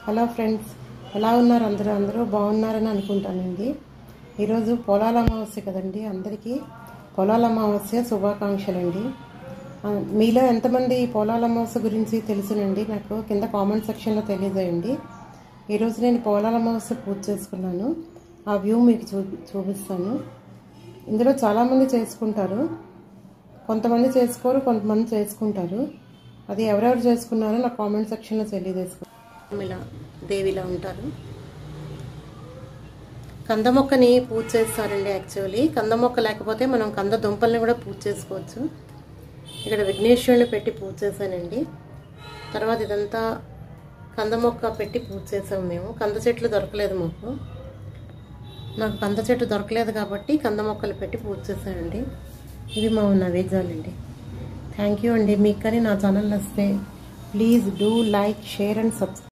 Hello friends, ఎలా ఉన్నారు? అందరూ బాగున్నారని అనుకుంటానండి. ఈరోజు పొలాల అమావాస్య కదండి. అందరికీ పొలాల అమావాస్య శుభాకాంక్షలండి. మీలో ఎంతమంది పొలాల అమావాస్య గురించి తెలుసునండి నాకు కింద కామెంట్ సెక్షన్లో తెలియజేయండి. ఈరోజు నేను పొలాల అమావాస్య పూజ చేసుకున్నాను. ఆ వ్యూ మీకు చూపిస్తాను. ఇందులో చాలామంది చేసుకుంటారు, కొంతమంది చేసుకోరు, కొంతమంది చేసుకుంటారు. అది ఎవరెవరు చేసుకున్నారో నా కామెంట్ సెక్షన్లో తెలియజేసుకుంటారు. ఇలా దేవిలా ఉంటారు. కంద మొక్కని పూజ చేస్తారండి. యాక్చువల్లీ కంద మొక్క లేకపోతే మనం కంద దుంపల్ని కూడా పూజ చేసుకోవచ్చు. ఇక్కడ విఘ్నేశ్వరుని పెట్టి పూజ చేశానండి. తర్వాత ఇదంతా కంద మొక్క పెట్టి పూజ చేసాము మేము. కంద చెట్లు దొరకలేదు నాకు కంద చెట్టు దొరకలేదు కాబట్టి కంద మొక్కలు పెట్టి పూజ చేశానండి. ఇవి మా నైవేద్యాలండి. థ్యాంక్ యూ అండి. మీకు కానీ నా ఛానల్ వస్తే please do like, share and subscribe.